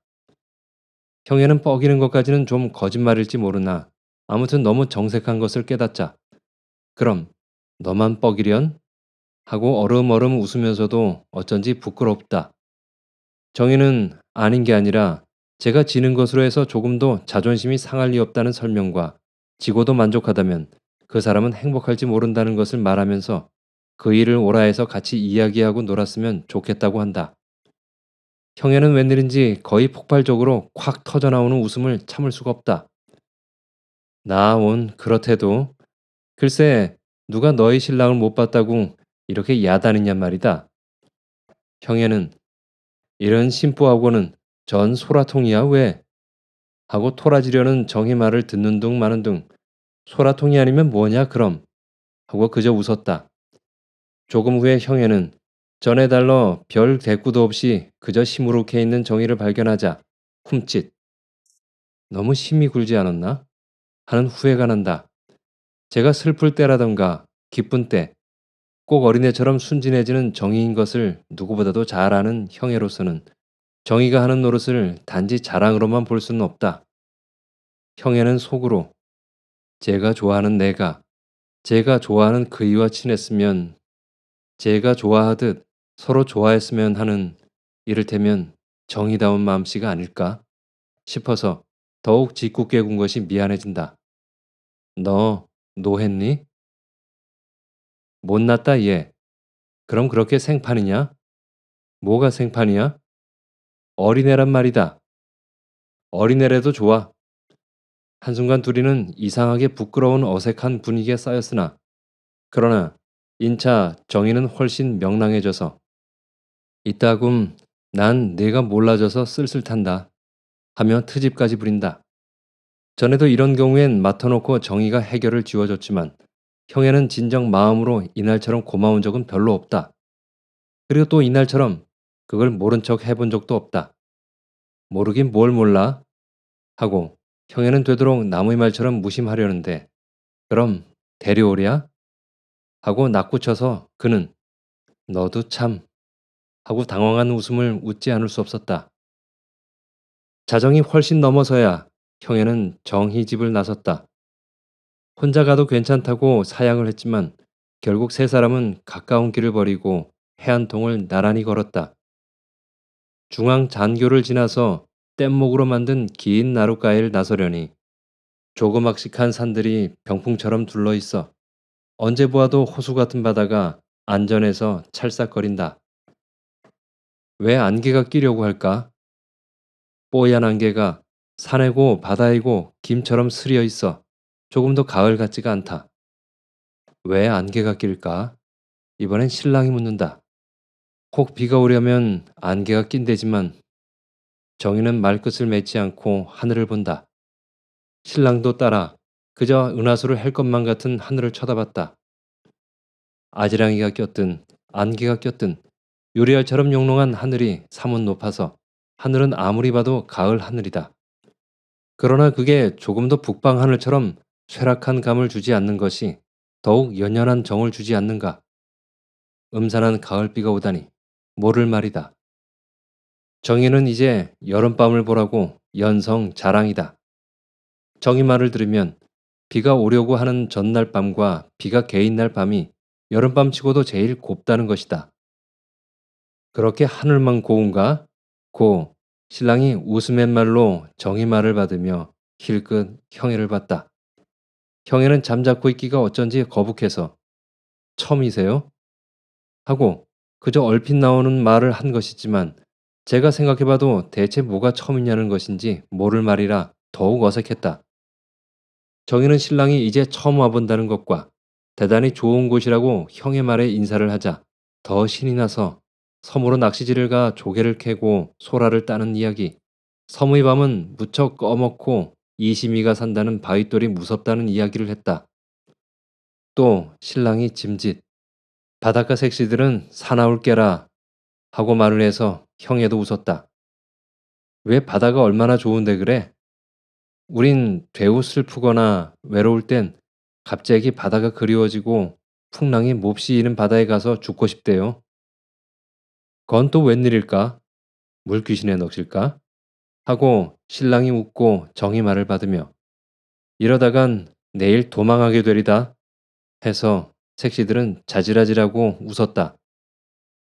형애는 뻐기는 것까지는 좀 거짓말일지 모르나 아무튼 너무 정색한 것을 깨닫자. 그럼 너만 뻐기련? 하고 어름어름 웃으면서도 어쩐지 부끄럽다. 정의는 아닌 게 아니라 제가 지는 것으로 해서 조금도 자존심이 상할 리 없다는 설명과 지고도 만족하다면 그 사람은 행복할지 모른다는 것을 말하면서 그 일을 오라해서 같이 이야기하고 놀았으면 좋겠다고 한다. 형애는 웬일인지 거의 폭발적으로 콱 터져나오는 웃음을 참을 수가 없다. 나온 그렇대도 글쎄 누가 너희 신랑을 못 봤다고 이렇게 야단이냔 말이다. 형애는 이런 심부하고는 전 소라통이야 왜? 하고 토라지려는 정의 말을 듣는 둥 마는 둥 소라통이 아니면 뭐냐 그럼? 하고 그저 웃었다. 조금 후에 형애는 전에 달러 별 대꾸도 없이 그저 시무룩해 있는 정의를 발견하자 훔칫 너무 심히 굴지 않았나? 하는 후회가 난다. 제가 슬플 때라던가 기쁜 때 꼭 어린애처럼 순진해지는 정의인 것을 누구보다도 잘 아는 형애로서는 정의가 하는 노릇을 단지 자랑으로만 볼 수는 없다. 형애는 속으로 제가 좋아하는 내가, 제가 좋아하는 그이와 친했으면, 제가 좋아하듯 서로 좋아했으면 하는 이를테면 정의다운 마음씨가 아닐까 싶어서 더욱 짓궂게 군 것이 미안해진다. 너 노했니? 못났다 얘. 그럼 그렇게 생판이냐? 뭐가 생판이야? 어린애란 말이다. 어린애라도 좋아. 한순간 둘이는 이상하게 부끄러운 어색한 분위기에 쌓였으나 그러나 인차 정의는 훨씬 명랑해져서 이따금 난 네가 몰라져서 쓸쓸탄다 하며 트집까지 부린다. 전에도 이런 경우엔 맡아놓고 정의가 해결을 지워줬지만 형에는 진정 마음으로 이날처럼 고마운 적은 별로 없다. 그리고 또 이날처럼 그걸 모른 척 해본 적도 없다. 모르긴 뭘 몰라 하고 형에는 되도록 남의 말처럼 무심하려는데 그럼 데려오랴? 하고 낙구쳐서 그는 너도 참 하고 당황한 웃음을 웃지 않을 수 없었다. 자정이 훨씬 넘어서야 형에는 정희 집을 나섰다. 혼자 가도 괜찮다고 사양을 했지만 결국 세 사람은 가까운 길을 버리고 해안통을 나란히 걸었다. 중앙 잔교를 지나서 뗏목으로 만든 긴 나룻가에를 나서려니 조그막식한 산들이 병풍처럼 둘러 있어 언제 보아도 호수 같은 바다가 안전해서 찰싹거린다. 왜 안개가 끼려고 할까? 뽀얀 안개가 산이고 바다이고 김처럼 스려 있어 조금도 가을 같지가 않다. 왜 안개가 낄까? 이번엔 신랑이 묻는다. 혹 비가 오려면 안개가 낀대지만 정희는 말끝을 맺지 않고 하늘을 본다. 신랑도 따라 그저 은하수를 할 것만 같은 하늘을 쳐다봤다. 아지랑이가 꼈든 안개가 꼈든 요리알처럼 용롱한 하늘이 사뭇 높아서 하늘은 아무리 봐도 가을 하늘이다. 그러나 그게 조금 더 북방 하늘처럼 쇠락한 감을 주지 않는 것이 더욱 연연한 정을 주지 않는가. 음산한 가을비가 오다니 모를 말이다. 정희는 이제 여름밤을 보라고 연성 자랑이다. 정희 말을 들으면 비가 오려고 하는 전날 밤과 비가 개인 날 밤이 여름밤치고도 제일 곱다는 것이다. 그렇게 하늘만 고운가? 고 신랑이 웃음의 말로 정희 말을 받으며 힐끗 형애를 봤다. 형애는 잠자코 있기가 어쩐지 거북해서 처음이세요? 하고 그저 얼핏 나오는 말을 한 것이지만 제가 생각해봐도 대체 뭐가 처음이냐는 것인지 모를 말이라 더욱 어색했다. 정희는 신랑이 이제 처음 와본다는 것과 대단히 좋은 곳이라고 형의 말에 인사를 하자 더 신이 나서 섬으로 낚시질을 가 조개를 캐고 소라를 따는 이야기, 섬의 밤은 무척 꺼먹고 이심이가 산다는 바윗돌이 무섭다는 이야기를 했다. 또 신랑이 짐짓, 바닷가 색시들은 사나울 게라 하고 말을 해서 형에도 웃었다. 왜 바다가 얼마나 좋은데 그래? 우린 되우 슬프거나 외로울 땐 갑자기 바다가 그리워지고 풍랑이 몹시 이는 바다에 가서 죽고 싶대요. 그건 또 웬일일까? 물귀신의 넋일까? 하고 신랑이 웃고 정이 말을 받으며 이러다간 내일 도망하게 되리다 해서 색시들은 자지라지라고 웃었다.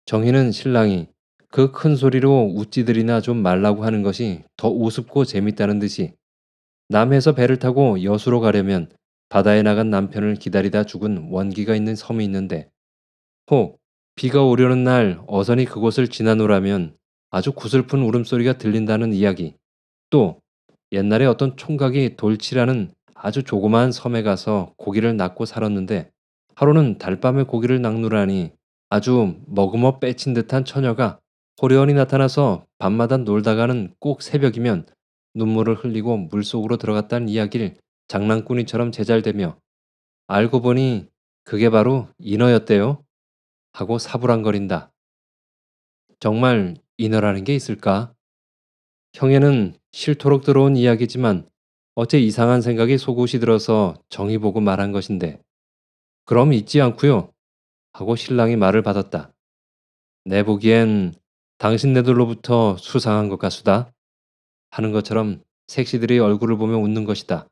정희는 신랑이 그 큰 소리로 웃지들이나 좀 말라고 하는 것이 더 우습고 재밌다는 듯이 남해에서 배를 타고 여수로 가려면 바다에 나간 남편을 기다리다 죽은 원기가 있는 섬이 있는데 혹 비가 오려는 날 어선이 그곳을 지나노라면 아주 구슬픈 울음소리가 들린다는 이야기. 또 옛날에 어떤 총각이 돌치라는 아주 조그마한 섬에 가서 고기를 낚고 살았는데 하루는 달밤에 고기를 낚느라니 아주 머금어 빼친 듯한 처녀가 호련히 나타나서 밤마다 놀다가는 꼭 새벽이면 눈물을 흘리고 물속으로 들어갔다는 이야기를 장난꾸니처럼 제잘대며 알고 보니 그게 바로 인어였대요 하고 사불안거린다. 정말 인어라는 게 있을까? 형에는 싫도록 들어온 이야기지만 어째 이상한 생각이 속옷이 들어서 정이 보고 말한 것인데 그럼 있지 않고요 하고 신랑이 말을 받았다. 내 보기엔 당신네들로부터 수상한 것 같수다. 하는 것처럼 색시들이 얼굴을 보며 웃는 것이다.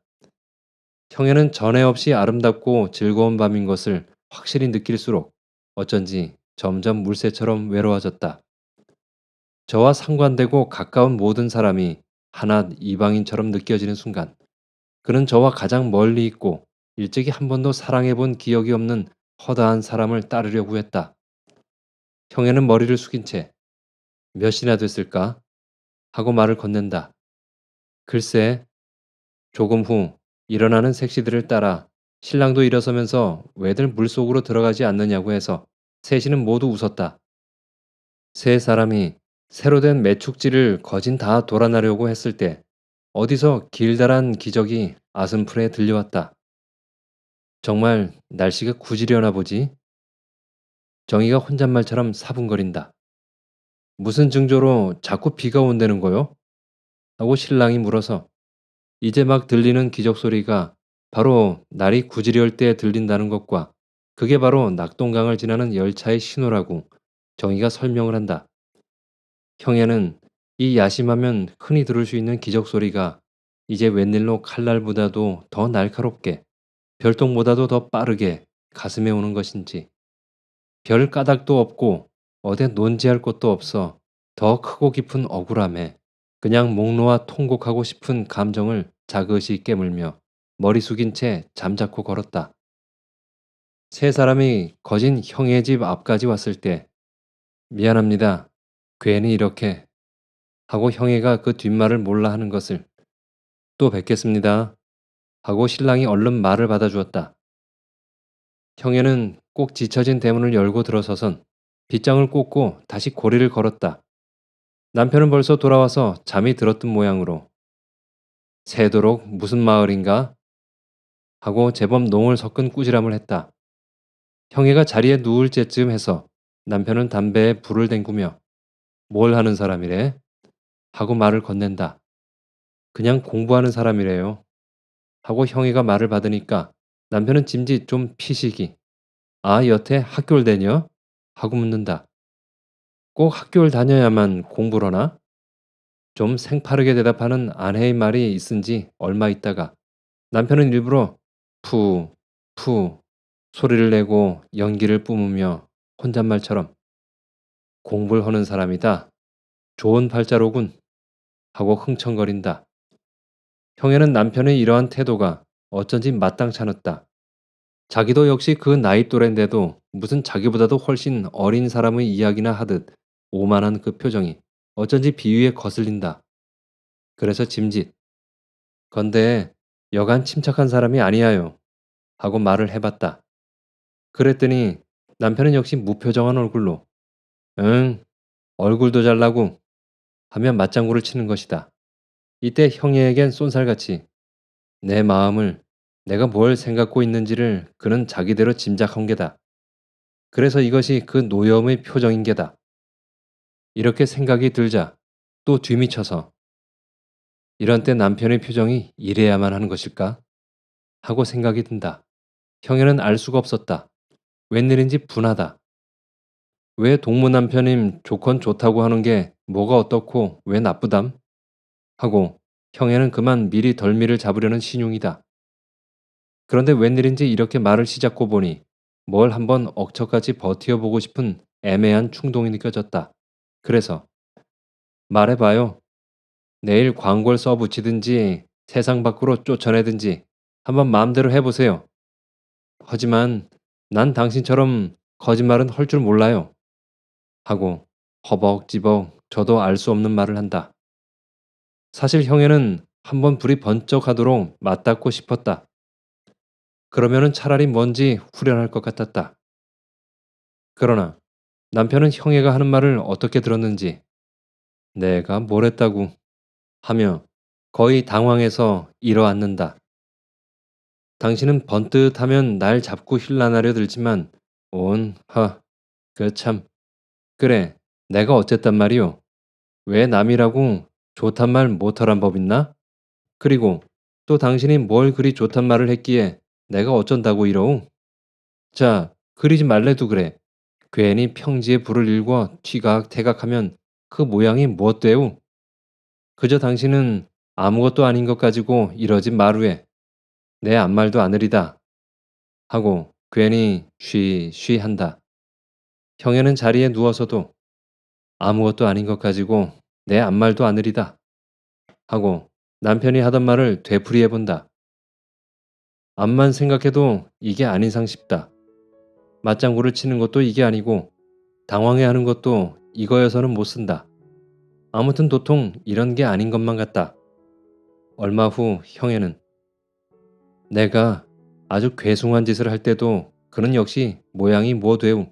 형에는 전에 없이 아름답고 즐거운 밤인 것을 확실히 느낄수록 어쩐지 점점 물새처럼 외로워졌다. 저와 상관되고 가까운 모든 사람이 하나 이방인처럼 느껴지는 순간 그는 저와 가장 멀리 있고 일찍이 한 번도 사랑해 본 기억이 없는 허다한 사람을 따르려고 했다. 형에는 머리를 숙인 채 몇이나 됐을까? 하고 말을 건넨다. 글쎄, 조금 후 일어나는 색시들을 따라 신랑도 일어서면서 왜들 물속으로 들어가지 않느냐고 해서 셋이는 모두 웃었다. 세 사람이 새로 된 매축지를 거진 다 돌아나려고 했을 때 어디서 길다란 기적이 아슴풀에 들려왔다. 정말 날씨가 구지려나 보지? 정의가 혼잣말처럼 사분거린다. 무슨 징조로 자꾸 비가 온다는 거요? 하고 신랑이 물어서 이제 막 들리는 기적 소리가 바로 날이 구지려울 때 들린다는 것과 그게 바로 낙동강을 지나는 열차의 신호라고 정의가 설명을 한다. 형에는 이 야심하면 흔히 들을 수 있는 기적 소리가 이제 웬일로 칼날보다도 더 날카롭게 별똥보다도 더 빠르게 가슴에 오는 것인지 별 까닭도 없고 어디 논지할 것도 없어 더 크고 깊은 억울함에 그냥 목 놓아 통곡하고 싶은 감정을 자긋이 깨물며 머리 숙인 채 잠자코 걸었다. 세 사람이 거진 형의 집 앞까지 왔을 때 미안합니다. 괜히 이렇게 하고 형애가 그 뒷말을 몰라 하는 것을 또 뵙겠습니다. 하고 신랑이 얼른 말을 받아주었다. 형애는 꼭 지쳐진 대문을 열고 들어서선 빗장을 꽂고 다시 고리를 걸었다. 남편은 벌써 돌아와서 잠이 들었던 모양으로 새도록 무슨 마을인가? 하고 제법 농을 섞은 꾸지람을 했다. 형애가 자리에 누울 때쯤 해서 남편은 담배에 불을 댕구며 뭘 하는 사람이래? 하고 말을 건넨다. 그냥 공부하는 사람이래요. 하고 형애가 말을 받으니까 남편은 짐짓 좀 피식이 아 여태 학교를 다녀? 하고 묻는다. 꼭 학교를 다녀야만 공부를 하나? 좀 생파르게 대답하는 아내의 말이 있은지 얼마 있다가 남편은 일부러 푸, 푸 소리를 내고 연기를 뿜으며 혼잣말처럼 공부를 하는 사람이다. 좋은 팔자로군. 하고 흥청거린다. 형에는 남편의 이러한 태도가 어쩐지 마땅찮았다. 자기도 역시 그 나이 또래인데도 무슨 자기보다도 훨씬 어린 사람의 이야기나 하듯 오만한 그 표정이 어쩐지 비위에 거슬린다. 그래서 짐짓. 건데 여간 침착한 사람이 아니야요. 하고 말을 해봤다. 그랬더니 남편은 역시 무표정한 얼굴로 응 얼굴도 잘나고 하며 맞장구를 치는 것이다. 이때 형에겐 쏜살같이 내 마음을 내가 뭘 생각고 있는지를 그는 자기대로 짐작한 게다. 그래서 이것이 그 노여움의 표정인 게다. 이렇게 생각이 들자 또 뒤미쳐서 이런 때 남편의 표정이 이래야만 하는 것일까? 하고 생각이 든다. 형에는 알 수가 없었다. 웬일인지 분하다. 왜 동무 남편임 조건 좋다고 하는 게 뭐가 어떻고 왜 나쁘담? 하고 형에는 그만 미리 덜미를 잡으려는 신용이다. 그런데 웬일인지 이렇게 말을 시작고 보니 뭘 한번 억척같이 버티어보고 싶은 애매한 충동이 느껴졌다. 그래서 말해봐요. 내일 광고를 써붙이든지 세상 밖으로 쫓아내든지 한번 마음대로 해보세요. 하지만 난 당신처럼 거짓말은 할 줄 몰라요. 하고 허벅지벅 저도 알 수 없는 말을 한다. 사실 형에는 한번 불이 번쩍하도록 맞닿고 싶었다. 그러면은 차라리 뭔지 후련할 것 같았다. 그러나 남편은 형애가 하는 말을 어떻게 들었는지 내가 뭘 했다고 하며 거의 당황해서 일어앉는다. 당신은 번뜩하면 날 잡고 힐난하려 들지만 그 참. 그래, 내가 어쨌단 말이오. 왜 남이라고 좋단 말 못하란 법 있나? 그리고 또 당신이 뭘 그리 좋단 말을 했기에 내가 어쩐다고 이러우? 자, 그리지 말래도 그래. 괜히 평지에 불을 일궈 튀각태각하면 그 모양이 무엇되우? 그저 당신은 아무것도 아닌 것 가지고 이러지 마루에 내 아무 말도 아느리다 하고 괜히 쉬쉬 한다. 형애는 자리에 누워서도 아무것도 아닌 것 가지고 내 아무 말도 아느리다 하고 남편이 하던 말을 되풀이해 본다. 암만 생각해도 이게 아닌상 싶다. 맞장구를 치는 것도 이게 아니고 당황해하는 것도 이거여서는 못 쓴다. 아무튼 도통 이런 게 아닌 것만 같다. 얼마 후 형애는 내가 아주 괴숭한 짓을 할 때도 그는 역시 모양이 뭐되우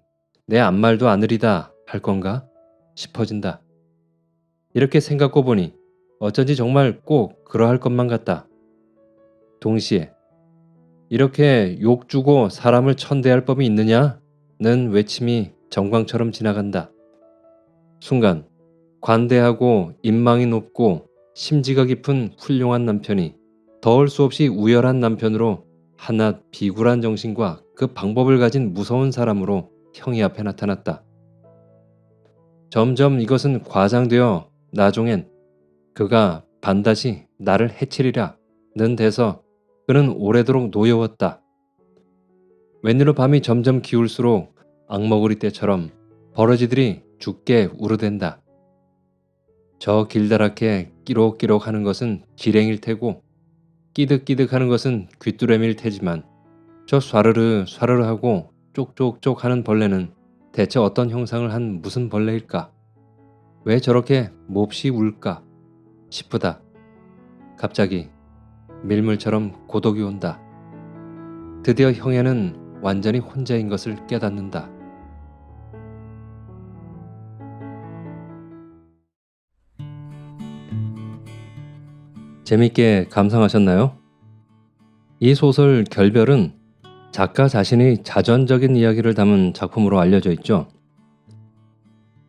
내 아무 말도 아느리다 할 건가 싶어진다. 이렇게 생각고 보니 어쩐지 정말 꼭 그러할 것만 같다. 동시에 이렇게 욕 주고 사람을 천대할 법이 있느냐? 는 외침이 정광처럼 지나간다. 순간 관대하고 인망이 높고 심지가 깊은 훌륭한 남편이 더할 수 없이 우열한 남편으로 한낱 비굴한 정신과 그 방법을 가진 무서운 사람으로 형이 앞에 나타났다. 점점 이것은 과장되어 나중엔 그가 반드시 나를 해치리라 는 데서 그는 오래도록 노여웠다. 웬일로 밤이 점점 기울수록 악머구리 떼처럼 버러지들이 죽게 우르댄다. 저 길다랗게 끼록끼록 하는 것은 기랭일 테고 끼득끼득 하는 것은 귀뚜레미일 테지만 저 쏴르르 쏴르르 하고 쪽쪽쪽 하는 벌레는 대체 어떤 형상을 한 무슨 벌레일까? 왜 저렇게 몹시 울까? 싶으다. 갑자기 밀물처럼 고독이 온다. 드디어 형애는 완전히 혼자인 것을 깨닫는다. 재밌게 감상하셨나요? 이 소설 결별은 작가 자신의 자전적인 이야기를 담은 작품으로 알려져 있죠.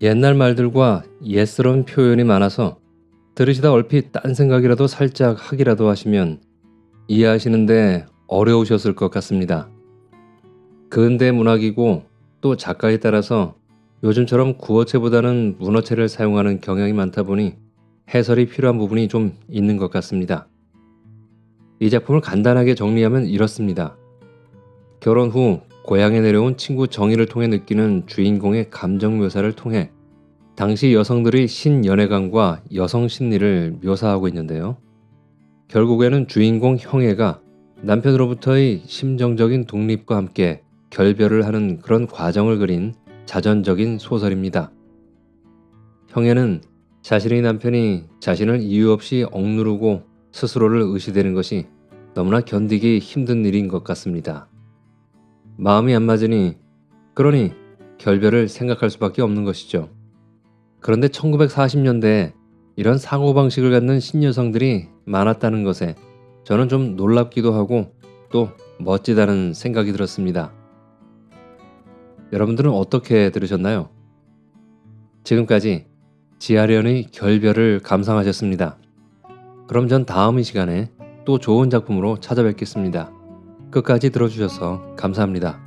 옛날 말들과 옛스러운 표현이 많아서 들으시다 얼핏 딴 생각이라도 살짝 하기라도 하시면 이해하시는데 어려우셨을 것 같습니다. 근대 문학이고 또 작가에 따라서 요즘처럼 구어체보다는 문어체를 사용하는 경향이 많다 보니 해설이 필요한 부분이 좀 있는 것 같습니다. 이 작품을 간단하게 정리하면 이렇습니다. 결혼 후 고향에 내려온 친구 정희를 통해 느끼는 주인공의 감정 묘사를 통해 당시 여성들의 신연애감과 여성 심리를 묘사하고 있는데요. 결국에는 주인공 형애가 남편으로부터의 심정적인 독립과 함께 결별을 하는 그런 과정을 그린 자전적인 소설입니다. 형애는 자신의 남편이 자신을 이유 없이 억누르고 스스로를 의시되는 것이 너무나 견디기 힘든 일인 것 같습니다. 마음이 안 맞으니 그러니 결별을 생각할 수밖에 없는 것이죠. 그런데 1940년대에 이런 사고방식을 갖는 신여성들이 많았다는 것에 저는 좀 놀랍기도 하고 또 멋지다는 생각이 들었습니다. 여러분들은 어떻게 들으셨나요? 지금까지 지아련의 결별을 감상하셨습니다. 그럼 전 다음 이 시간에 또 좋은 작품으로 찾아뵙겠습니다. 끝까지 들어주셔서 감사합니다.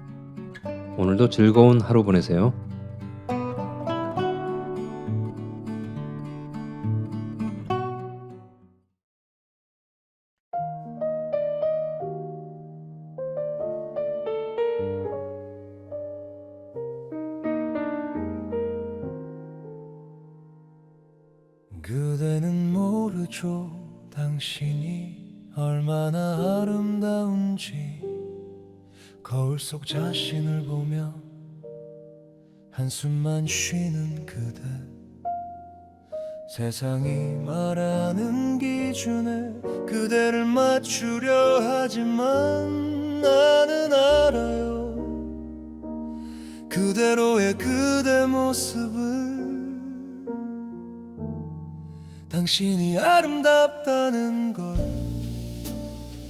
오늘도 즐거운 하루 보내세요. 그대는 모르죠 당신이 얼마나 아름다운지 거울 속 자신을 보며 한숨만 쉬는 그대 세상이 말하는 기준에 그대를 맞추려 하지만 나는 알아요 그대로의 그대 모습을 당신이 아름답다는 걸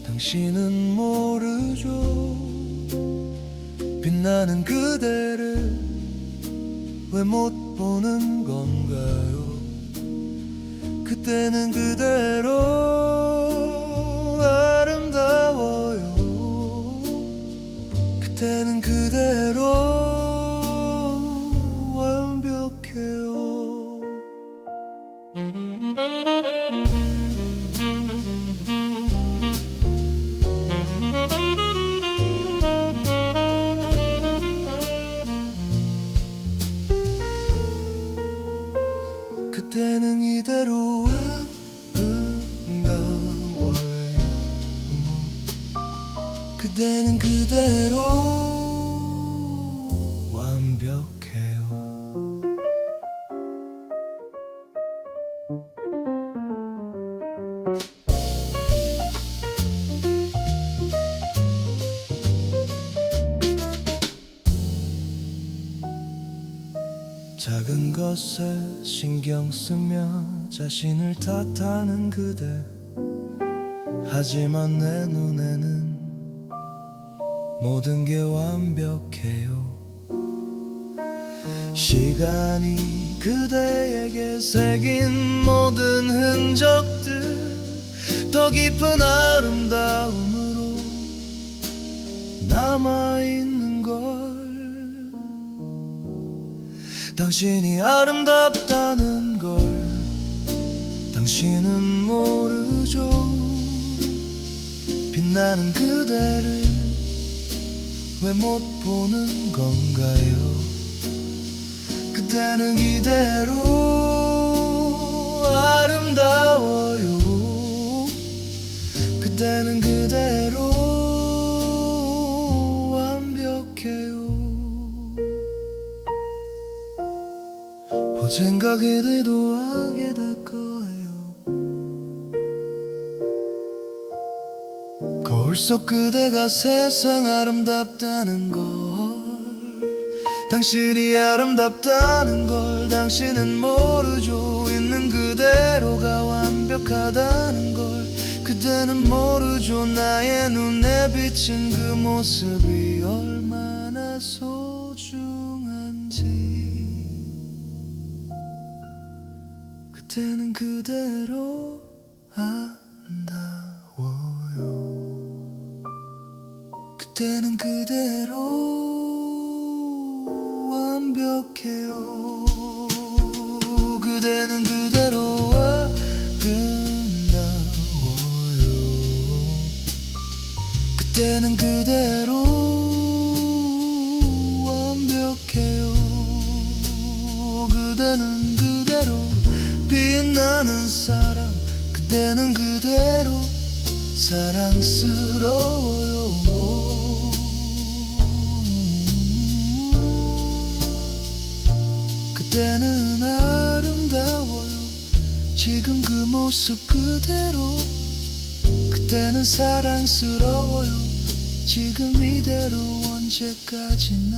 당신은 모르죠 빛나는 그대를 왜 못 보는 건가요 그때는 그대로 아름다워요 그때는 그대로 완벽해요 그대는 이대로 아름다워요. 그대는 그대로 완벽해요. 작은 것에 신경 쓰며 자신을 탓하는 그대, 하지만 내 눈에는 모든 게 완벽해요. 시간이 그대에게 새긴 모든 흔적들, 더 깊은 아름다움으로 남아있는 걸. 당신이 아름답다는 걸 당신은 모르죠. 빛나는 그대를 왜 못 보는 건가요? 그대는 이대로 아름다워요. 그대는 그대로 완벽해요. 언젠가 그대도 알게 될 거예요. 거울 속 그대가 세상 아름답다는 걸, 당신이 아름답다는 걸 당신은 모르죠. 있는 그대로가 완벽하다는 걸 그대는 모르죠. 나의 눈에 비친 그 모습이 얼마나 소중한지. 그대는 그대로 아름다워요. 그대는 그대로 완벽해요. 그대는 그대로 아름다워요. 그대는 그대로 완벽해요. 그대는 그대로 빛나는 사람, 그대는 그대로 사랑스러워요. 그대는 아름다워요. 지금 그 모습 그대로. 그대는 사랑스러워요. 지금 이대로 언제까지나.